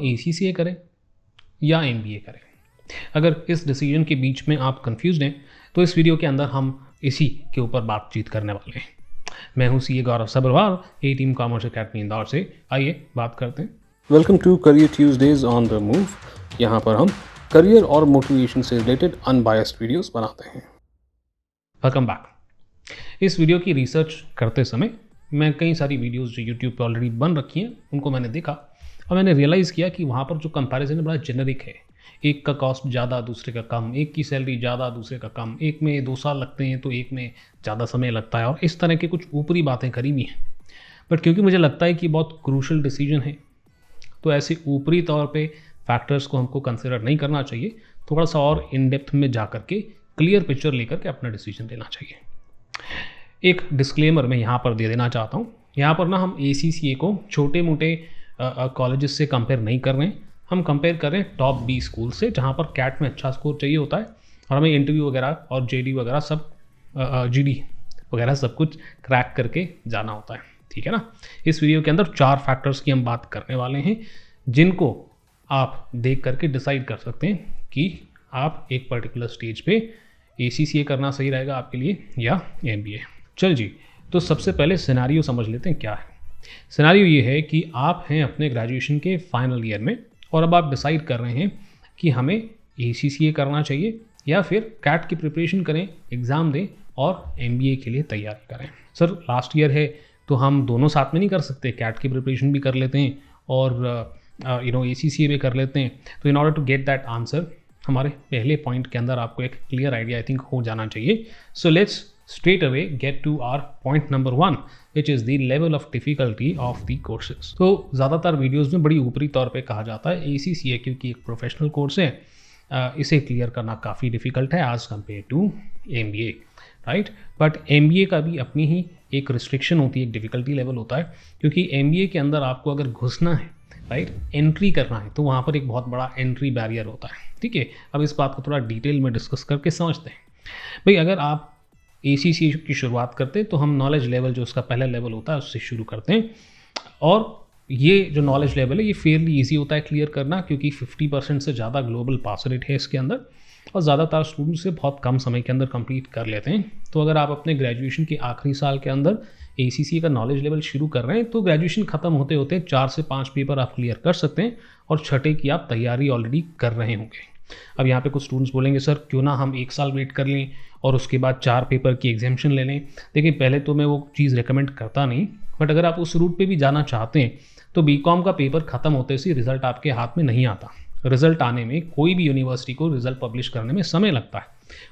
ACCA करें या MBA करें। अगर इस डिसीजन के बीच में आप कंफ्यूज हैं तो इस वीडियो के अंदर हम इसी के ऊपर बातचीत करने वाले हैं। मैं हूं CA Gaurav Sabharwal, A team commerce academy Indore से। आइए बात करते हैं। Welcome to career Tuesdays on the move. यहाँ पर हम करियर और मोटिवेशन से रिलेटेड अनबायस्ड वीडियोस बनाते हैं। Welcome back. इस वीडियो की रिसर्च करते समय मैं कई सारी वीडियोस जो यूट्यूब पे ऑलरेडी बन रखी हैं उनको मैंने देखा और मैंने रियलाइज़ किया कि वहाँ पर जो कंपैरिजन है बड़ा जेनरिक है। एक का कॉस्ट ज़्यादा, दूसरे का कम, एक की सैलरी ज़्यादा, दूसरे का कम, एक में 2 साल लगते हैं तो एक में ज़्यादा समय लगता है, और इस तरह के कुछ ऊपरी बातें करी हुई हैं। बट क्योंकि मुझे लगता है कि बहुत क्रूशल डिसीजन है तो ऐसे ऊपरी तौर पे फैक्टर्स को हमको कंसिडर नहीं करना चाहिए। थोड़ा सा और इन डेप्थ में जा करके क्लियर पिक्चर लेकर के अपना डिसीजन लेना चाहिए। एक डिस्क्लेमर मैं यहाँ पर दे देना चाहता हूँ। यहाँ पर ना हम ACCA को छोटे मोटे कॉलेजेस से कंपेयर नहीं कर रहे हैं, हम कंपेयर कर रहे हैं टॉप 20 स्कूल से जहाँ पर कैट में अच्छा स्कोर चाहिए होता है और हमें इंटरव्यू वगैरह और JD वगैरह सब GD वगैरह सब कुछ क्रैक करके जाना होता है। ठीक है ना। इस वीडियो के अंदर 4 फैक्टर्स की हम बात करने वाले हैं जिनको आप देख करके डिसाइड कर सकते हैं कि आप एक पर्टिकुलर स्टेज पे ACCA करना सही रहेगा आपके लिए या MBA। चल जी, तो सबसे पहले सिनेरियो समझ लेते हैं क्या है। सिनेरियो ये है कि आप हैं अपने ग्रेजुएशन के फाइनल ईयर में और अब आप डिसाइड कर रहे हैं कि हमें ACCA करना चाहिए या फिर कैट की प्रिपरेशन करें, एग्ज़ाम दें और MBA के लिए तैयारी करें। सर लास्ट ईयर है तो हम दोनों साथ में नहीं कर सकते, कैट की प्रिपरेशन भी कर लेते हैं और ACCA भी कर लेते हैं। तो in order to get that answer हमारे पहले पॉइंट के अंदर आपको एक क्लियर आइडिया आई थिंक हो जाना चाहिए। So let's straight away get to our point number 1, which is the level of difficulty of the courses। तो ज़्यादातर वीडियोस में बड़ी ऊपरी तौर पे कहा जाता है ACCA क्योंकि एक प्रोफेशनल कोर्स है, इसे क्लियर करना काफ़ी डिफ़िकल्ट है as compare to MBA, right. But MBA का भी अपनी ही एक रिस्ट्रिक्शन होती है, एक डिफ़िकल्टी लेवल होता है, क्योंकि MBA के अंदर आपको अगर घुसना है, राइट, एंट्री करना है, तो वहाँ पर एक बहुत बड़ा एंट्री बैरियर होता है। ठीक है, अब इस बात को थोड़ा डिटेल में डिस्कस करके समझते हैं। भाई अगर आप ACCA की शुरुआत करते हैं तो हम नॉलेज लेवल जो उसका पहला लेवल होता है उससे शुरू करते हैं, और ये जो नॉलेज लेवल है ये फेयरली इजी होता है क्लियर करना, क्योंकि 50% से ज़्यादा ग्लोबल पास रेट है इसके अंदर और ज़्यादातर स्टूडेंट्स से बहुत कम समय के अंदर कंप्लीट कर लेते हैं। तो अगर आप अपने ग्रेजुएशन के आखिरी साल के अंदर ACCA का नॉलेज लेवल शुरू कर रहे हैं तो ग्रेजुएशन ख़त्म होते होते 4 से 5 पेपर आप क्लियर कर सकते हैं और छठे की आप तैयारी ऑलरेडी कर रहे होंगे। अब यहाँ पे कुछ स्टूडेंट्स बोलेंगे सर क्यों ना हम 1 साल वेट कर लें और उसके बाद 4 पेपर की एग्जामिशन ले लें। देखिए पहले तो मैं वो चीज़ रिकमेंड करता नहीं, बट अगर आप उस रूट पे भी जाना चाहते हैं तो BCom का पेपर ख़त्म होते से रिज़ल्ट आपके हाथ में नहीं आता। रिज़ल्ट आने में कोई भी यूनिवर्सिटी को रिज़ल्ट पब्लिश करने में समय लगता है,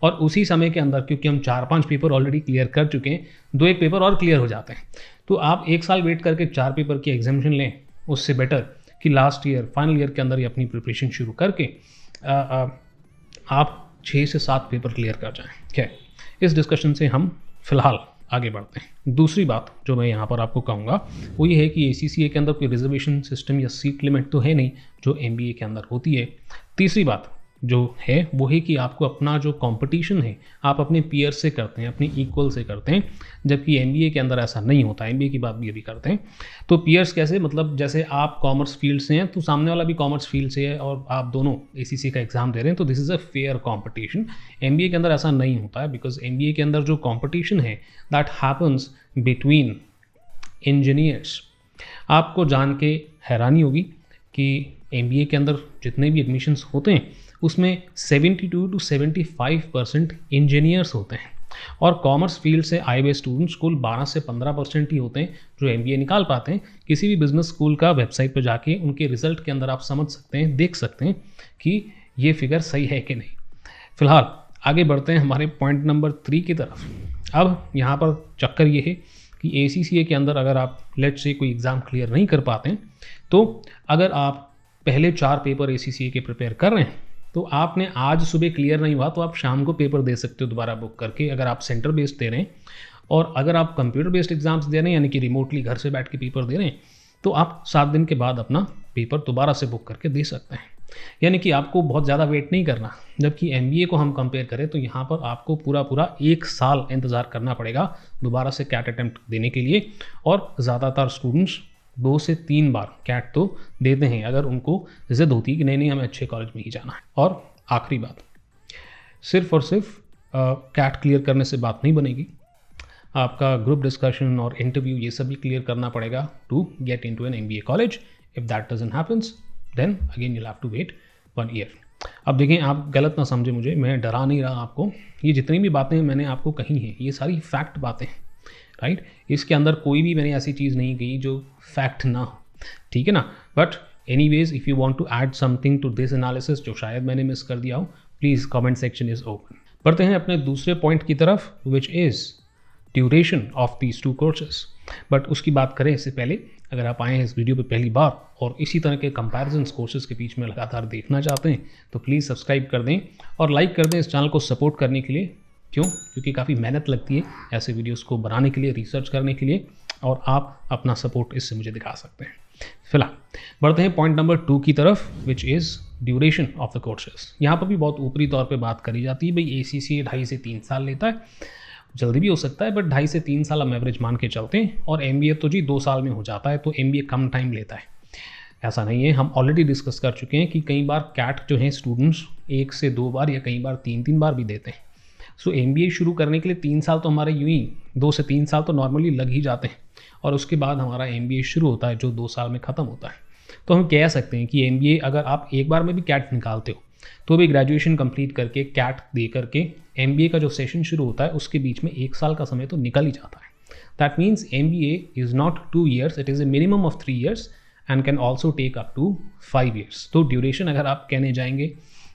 और उसी समय के अंदर क्योंकि हम 4-5 पेपर ऑलरेडी क्लियर कर चुके हैं, 2-1 पेपर और क्लियर हो जाते हैं। तो आप 1 साल वेट करके 4 पेपर की एग्जामिशन लें, उससे बेटर कि लास्ट ईयर फाइनल ईयर के अंदर ही अपनी प्रिपरेशन शुरू करके आप 6 से 7 पेपर क्लियर कर जाएं। क्या है, इस डिस्कशन से हम फिलहाल आगे बढ़ते हैं। दूसरी बात जो मैं यहाँ पर आपको कहूँगा वो ये है कि ACCA के अंदर कोई रिजर्वेशन सिस्टम या सीट लिमिट तो है नहीं जो MBA के अंदर होती है। तीसरी बात जो है वो है कि आपको अपना जो कंपटीशन है आप अपने पीयर से करते हैं, अपने इक्वल से करते हैं, जबकि MBA के अंदर ऐसा नहीं होता। MBA की बात भी अभी करते हैं। तो पीयर्स कैसे, मतलब जैसे आप कॉमर्स फील्ड से हैं तो सामने वाला भी कॉमर्स फील्ड से है और आप दोनों ACCA का एग्जाम दे रहे हैं, तो this is a fair competition. MBA के अंदर ऐसा नहीं होता है, बिकॉज MBA के अंदर जो कॉम्पिटिशन है दैट हैपन्स बिटवीन इंजीनियर्स। आपको जान के हैरानी होगी कि MBA के अंदर जितने भी एडमिशन्स होते हैं उसमें 72 to 75% इंजीनियर्स होते हैं, और कॉमर्स फील्ड से आए हुए स्टूडेंट्स कुल 12 से 15% ही होते हैं जो MBA निकाल पाते हैं। किसी भी बिजनेस स्कूल का वेबसाइट पर जाके उनके रिजल्ट के अंदर आप समझ सकते हैं, देख सकते हैं कि ये फिगर सही है कि नहीं। फिलहाल आगे बढ़ते हैं हमारे पॉइंट नंबर 3 की तरफ। अब यहाँ पर चक्कर ये है कि ACCA के अंदर अगर आप लेट्स से कोई एग्ज़ाम क्लियर नहीं कर पाते हैं, तो अगर आप पहले 4 पेपर ACCA के प्रिपेयर कर रहे हैं तो आपने आज सुबह क्लियर नहीं हुआ तो आप शाम को पेपर दे सकते हो दोबारा बुक करके, अगर आप सेंटर बेस्ड दे रहे हैं। और अगर आप कंप्यूटर बेस्ड एग्जाम्स दे रहे हैं यानी कि रिमोटली घर से बैठ के पेपर दे रहे हैं, तो आप 7 दिन के बाद अपना पेपर दोबारा से बुक करके दे सकते हैं। यानी कि आपको बहुत ज़्यादा वेट नहीं करना। जबकि MBA को हम कंपेयर करें तो यहाँ पर आपको पूरा 1 साल इंतज़ार करना पड़ेगा दोबारा से कैट अटैम्प्ट देने के लिए। और ज़्यादातर स्टूडेंट्स 2 से 3 बार कैट तो देते हैं अगर उनको ज़िद होती है कि नहीं हमें अच्छे कॉलेज में ही जाना है। और आखिरी बात, सिर्फ और सिर्फ कैट क्लियर करने से बात नहीं बनेगी, आपका ग्रुप डिस्कशन और इंटरव्यू ये सब भी क्लियर करना पड़ेगा to get into an MBA college. If that doesn't happens then again you'll have to wait 1 year. अब देखें, आप गलत ना समझे मुझे, मैं डरा नहीं रहा आपको। ये जितनी भी बातें मैंने आपको कही हैं ये सारी फैक्ट बातें हैं, राइट। इसके अंदर कोई भी मैंने ऐसी चीज़ नहीं कही जो फैक्ट ना हो, ठीक है ना। But anyways if you want to add something to this analysis जो शायद मैंने मिस कर दिया हो, please comment section is open. बढ़ते हैं अपने दूसरे पॉइंट की तरफ, which is duration of these 2 courses. But उसकी बात करें इससे पहले, अगर आप आए हैं इस वीडियो पे पहली बार और इसी तरह के कंपैरिजन्स कोर्सेज के बीच में लगातार देखना चाहते हैं तो प्लीज़ सब्सक्राइब कर दें और लाइक कर दें इस चैनल को सपोर्ट करने के लिए। क्यों? क्योंकि काफ़ी मेहनत लगती है ऐसे वीडियोस को बनाने के लिए, रिसर्च करने के लिए, और आप अपना सपोर्ट इससे मुझे दिखा सकते हैं। फिलहाल बढ़ते हैं पॉइंट नंबर 2 की तरफ, which is duration of the courses. यहाँ पर भी बहुत ऊपरी तौर पे बात करी जाती है, भाई ACCA 2.5 से 3 साल लेता है, जल्दी भी हो सकता है बट 2.5 से 3 साल हम एवरेज मान के चलते हैं, और MBA तो जी 2 साल में हो जाता है, तो MBA कम टाइम लेता है। ऐसा नहीं है, हम ऑलरेडी डिस्कस कर चुके हैं कि कई बार कैट जो है स्टूडेंट्स 1 से 2 बार या कई बार 3 बार भी देते हैं। सो MBA शुरू करने के लिए 3 साल तो हमारे यूँ ही 2 से 3 साल तो नॉर्मली लग ही जाते हैं, और उसके बाद हमारा MBA शुरू होता है जो 2 साल में ख़त्म होता है। तो हम कह सकते हैं कि MBA अगर आप एक बार में भी कैट निकालते हो तो भी ग्रेजुएशन कंप्लीट करके कैट दे करके MBA का जो सेशन शुरू होता है उसके बीच में 1 साल का समय तो निकल ही जाता है। That means MBA is not 2 years, it is a minimum of 3 years and can also take up to 5 years। तो ड्यूरेशन अगर आप कहने जाएंगे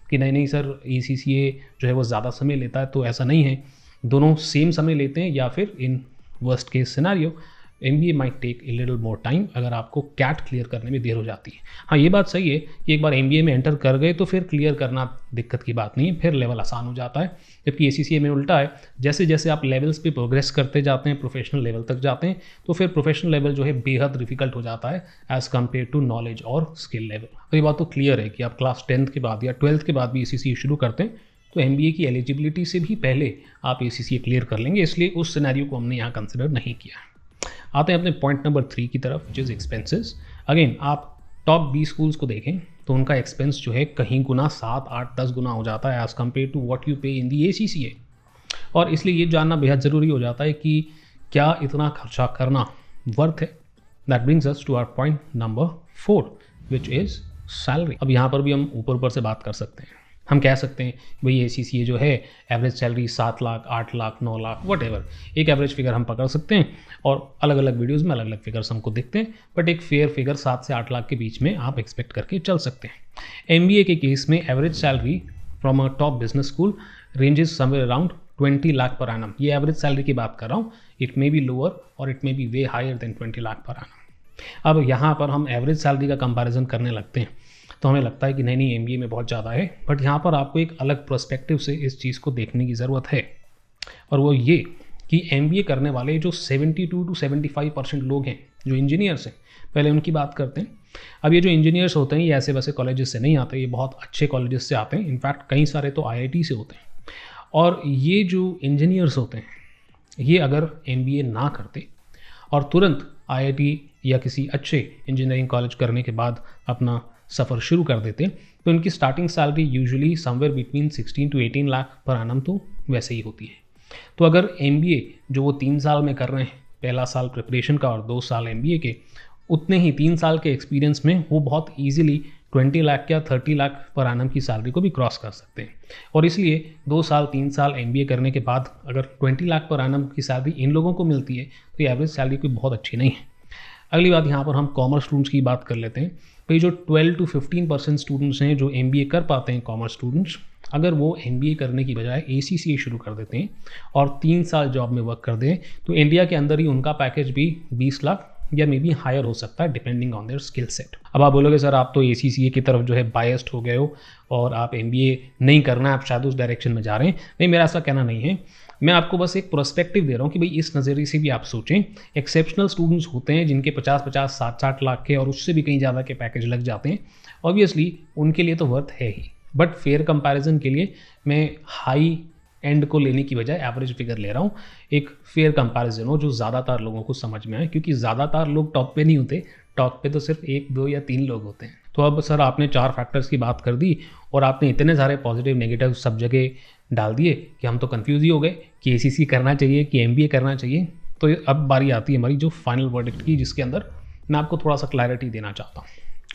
कि नहीं सर ACCA जो है वो ज़्यादा समय लेता है, तो ऐसा नहीं है, दोनों सेम समय लेते हैं, या फिर in worst case scenario MBA might take a little more time अगर आपको कैट क्लियर करने में देर हो जाती है। हाँ, ये बात सही है कि एक बार MBA में एंटर कर गए तो फिर क्लियर करना दिक्कत की बात नहीं है, फिर लेवल आसान हो जाता है। जबकि ACCA में उल्टा है, जैसे जैसे आप लेवल्स पे प्रोग्रेस करते जाते हैं, प्रोफेशनल लेवल तक जाते हैं, तो फिर प्रोफेशनल लेवल जो है बेहद डिफिकल्ट हो जाता है एज़ कम्पेयर टू नॉलेज और स्किल लेवल। तो ये बात तो क्लियर है कि आप क्लास 10th के बाद या 12th के बाद भी ACCA शुरू करते हैं तो MBA की एलिजिबिलिटी से भी पहले आप ACCA क्लियर कर लेंगे, इसलिए उस सिनेरियो को हमने यहाँ कंसिडर नहीं किया। आते हैं अपने पॉइंट नंबर 3 की तरफ, विच इज़ एक्सपेंसेस। अगेन आप टॉप 20 स्कूल्स को देखें तो उनका एक्सपेंस जो है कहीं गुना 7, 8, 10 गुना हो जाता है as compare to what you pay in the ACCA। और इसलिए ये जानना बेहद ज़रूरी हो जाता है कि क्या इतना खर्चा करना वर्थ है। That brings us to our point number 4, which is salary. अब यहाँ पर भी हम ऊपर से बात कर सकते हैं, हम कह सकते हैं भाई ACCA जो है average salary 7 lakh, 8 lakh, 9 lakh, what ever, एक एवरेज फिगर हम पकड़ सकते हैं, और अलग अलग वीडियोस में अलग अलग फिगर्स हमको दिखते हैं, बट एक फेयर फिगर 7 से 8 लाख के बीच में आप एक्सपेक्ट करके चल सकते हैं। MBA के केस में average salary from a top business school ranges somewhere around 20 lakh per annum. ये एवरेज सैलरी की बात कर रहा हूँ, इट मे बी लोअर और it may be way higher than 20 lakh per annum. अब यहाँ पर हम एवरेज सैलरी का कंपैरिजन करने लगते हैं तो हमें लगता है कि नहीं MBA में बहुत ज़्यादा है, बट यहाँ पर आपको एक अलग पर्सपेक्टिव से इस चीज़ को देखने की ज़रूरत है, और वो ये कि MBA करने वाले जो 72 to 75% लोग हैं जो इंजीनियर्स हैं, पहले उनकी बात करते हैं। अब ये जो इंजीनियर्स होते हैं ये ऐसे वैसे कॉलेजेस से नहीं आते, ये बहुत अच्छे कॉलेजेस से आते हैं, इनफैक्ट कई सारे तो IIT से होते हैं। और ये जो इंजीनियर्स होते हैं ये अगर MBA ना करते और तुरंत IIT या किसी अच्छे इंजीनियरिंग कॉलेज करने के बाद अपना सफ़र शुरू कर देते तो इनकी starting salary usually somewhere between 16 to 18 lakh per annum तो वैसे ही होती है। तो अगर MBA जो वो 3 साल में कर रहे हैं, पहला साल प्रिपरेशन का और 2 साल MBA के, उतने ही 3 साल के एक्सपीरियंस में वो बहुत ईजिली 20 लाख या 30 लाख पर एनम की सैलरी को भी क्रॉस कर सकते हैं। और इसलिए 2 साल 3 साल MBA करने के बाद अगर 20 लाख पर एनम की सैलरी इन लोगों को मिलती है तो ये एवरेज सैलरी कोई बहुत अच्छी नहीं है। अगली बात, यहाँ पर हम कॉमर्स स्टूडेंट्स की बात कर लेते हैं। तो ये जो 12 to 15% स्टूडेंट्स हैं जो MBA कर पाते हैं, कॉमर्स स्टूडेंट्स, अगर वो MBA करने की बजाय ACCA शुरू कर देते हैं और 3 साल जॉब में वर्क कर दें तो इंडिया के अंदर ही उनका पैकेज भी 20 लाख या मे बी हायर हो सकता है depending on their skill set. अब आप बोलोगे सर आप तो ACCA की तरफ जो है बायस्ड हो गए हो और आप MBA नहीं करना, आप शायद उस डायरेक्शन में जा रहे हैं। नहीं, मेरा ऐसा कहना नहीं है, मैं आपको बस एक पर्सपेक्टिव दे रहा हूँ कि भाई इस नज़रिए से भी आप सोचें। एक्सेप्शनल स्टूडेंट्स होते हैं जिनके 50-50, 60-60 लाख के और उससे भी कहीं ज़्यादा के पैकेज लग जाते हैं, ऑब्वियसली उनके लिए तो वर्थ है ही, बट फेयर कंपैरिजन के लिए मैं हाई एंड को लेने की बजाय एवरेज फिगर ले रहा हूँ, एक फेयर कंपैरिजन हो जो ज़्यादातर लोगों को समझ में आए, क्योंकि ज़्यादातर लोग टॉप पे नहीं होते, टॉक पे तो सिर्फ 1, 2 या 3 लोग होते हैं। तो अब सर आपने 4 फैक्टर्स की बात कर दी और आपने इतने सारे पॉजिटिव नेगेटिव सब जगह डाल दिए कि हम तो कंफ्यूज ही हो गए कि ACC करना चाहिए कि MBA करना चाहिए। तो अब बारी आती है हमारी जो फाइनल वर्डिक्ट की, जिसके अंदर मैं आपको थोड़ा सा क्लैरिटी देना चाहता हूँ।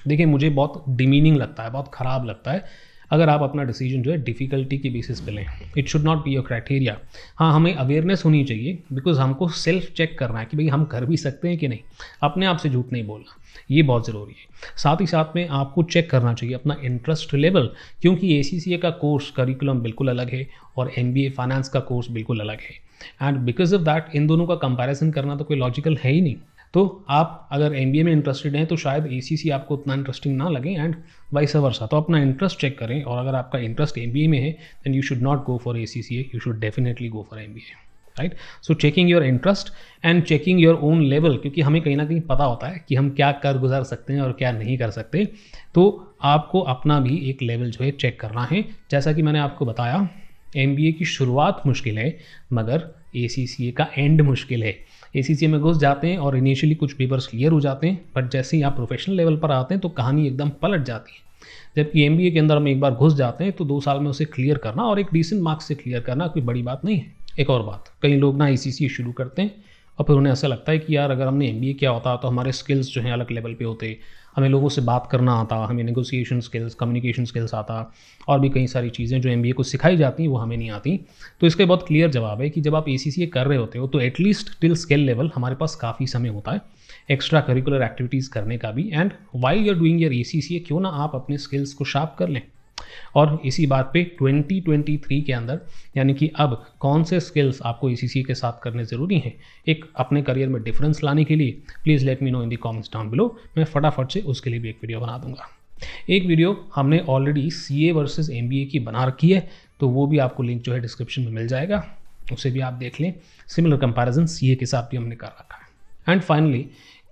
देखिए, मुझे बहुत डिमीनिंग लगता है, बहुत ख़राब लगता है अगर आप अपना डिसीजन जो है डिफ़िकल्टी के बेसिस पे लें। It should not be your criteria. हाँ, हमें अवेयरनेस होनी चाहिए, बिकॉज हमको सेल्फ चेक करना है कि भाई हम कर भी सकते हैं कि नहीं। अपने आप से झूठ नहीं बोलना, ये बहुत ज़रूरी है। साथ ही साथ में आपको चेक करना चाहिए अपना इंटरेस्ट लेवल, क्योंकि ACCA का कोर्स करिकुलम बिल्कुल अलग है और MBA फाइनेंस का कोर्स बिल्कुल अलग है। And because of that in दोनों का कंपैरिजन करना तो कोई लॉजिकल है ही नहीं। तो आप अगर MBA में इंटरेस्टेड हैं तो शायद ACC आपको उतना इंटरेस्टिंग ना लगे एंड वाइस वर्सा। तो अपना इंटरेस्ट चेक करें, और अगर आपका इंटरेस्ट MBA में है then you should not go for ACCA, you should definitely go for MBA, right. So checking your interest and checking your own level, क्योंकि हमें कहीं ना कहीं पता होता है कि हम क्या कर गुजार सकते हैं और क्या नहीं कर सकते। तो आपको अपना भी एक लेवल जो है चेक करना है। जैसा कि मैंने आपको बताया, MBA की शुरुआत मुश्किल है मगर ACCA का एंड मुश्किल है। ACCA में घुस जाते हैं और इनिशियली कुछ पेपर्स क्लियर हो जाते हैं, बट जैसे ही आप प्रोफेशनल लेवल पर आते हैं तो कहानी एकदम पलट जाती है। जबकि MBA के अंदर हम एक बार घुस जाते हैं तो 2 साल में उसे क्लियर करना और एक डिसेंट मार्क्स से क्लियर करना कोई बड़ी बात नहीं है। एक और बात, कई लोग ना ACCA शुरू करते हैं और फिर उन्हें ऐसा लगता है कि यार अगर हमने MBA किया होता तो हमारे स्किल्स जो हैं अलग लेवल पे होते, हमें लोगों से बात करना आता, हमें नेगोशिएशन स्किल्स, कम्युनिकेशन स्किल्स आता, और भी कई सारी चीज़ें जो MBA को सिखाई जाती हैं वो हमें नहीं आती। तो इसका बहुत क्लियर जवाब है कि जब आप ACCA कर रहे होते हो तो एटलीस्ट टिल स्किल लेवल हमारे पास काफ़ी समय होता है एक्स्ट्रा करिकुलर एक्टिविटीज़ करने का भी। And while you're doing your ACCA क्यों ना आप अपने स्किल्स को शार्प कर लें। और इसी बात पे 2023 के अंदर, यानी कि अब कौन से स्किल्स आपको ACCA के साथ करने ज़रूरी हैं एक अपने करियर में डिफरेंस लाने के लिए, please let me know in the comments down below. मैं फटाफट से उसके लिए भी एक वीडियो बना दूंगा। एक वीडियो हमने ऑलरेडी CA वर्सेस MBA की बना रखी है, तो वो भी आपको लिंक जो है डिस्क्रिप्शन में मिल जाएगा, उसे भी आप देख लें। सिमिलर कंपैरिजन CA के साथ भी हमने कर रखा है। एंड फाइनली,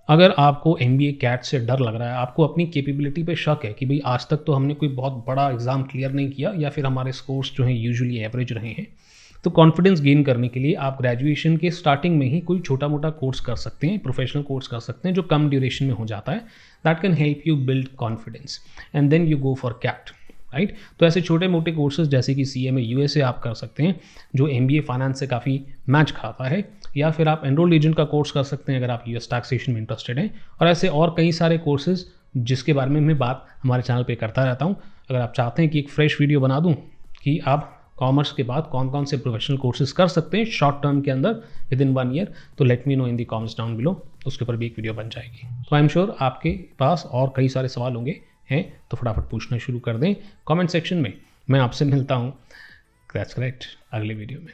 अगर आपको MBA कैट से डर लग रहा है, आपको अपनी कैपेबिलिटी पे शक है कि भाई आज तक तो हमने कोई बहुत बड़ा एग्ज़ाम क्लियर नहीं किया या फिर हमारे स्कोर्स जो हैं यूजुअली एवरेज रहे हैं, तो कॉन्फिडेंस गेन करने के लिए आप ग्रेजुएशन के स्टार्टिंग में ही कोई छोटा मोटा कोर्स कर सकते हैं, प्रोफेशनल कोर्स कर सकते हैं जो कम ड्यूरेशन में हो जाता है। That can help you build confidence and then you go for CAT, right. तो ऐसे छोटे मोटे कोर्सेज जैसे कि CA में USA आप कर सकते हैं जो MBA फाइनेंस से काफ़ी मैच खाता है, या फिर आप एनरोल्ड एजेंट का कोर्स कर सकते हैं अगर आप US टैक्सेशन में इंटरेस्टेड हैं। और ऐसे और कई सारे कोर्सेज जिसके बारे में मैं बात हमारे चैनल पे करता रहता हूँ। अगर आप चाहते हैं कि एक फ्रेश वीडियो बना दूँ कि आप कॉमर्स के बाद कौन कौन से प्रोफेशनल कोर्सेज कर सकते हैं शॉर्ट टर्म के अंदर विद इन 1 ईयर, तो लेट मी नो इन दी कमेंट्स डाउन बिलो, उसके ऊपर भी एक वीडियो बन जाएगी। तो आई एम श्योर आपके पास और कई सारे सवाल होंगे हैं, तो फटाफट पूछना शुरू कर दें कमेंट सेक्शन में। मैं आपसे मिलता हूँ दैट्स करेक्ट अगले वीडियो में।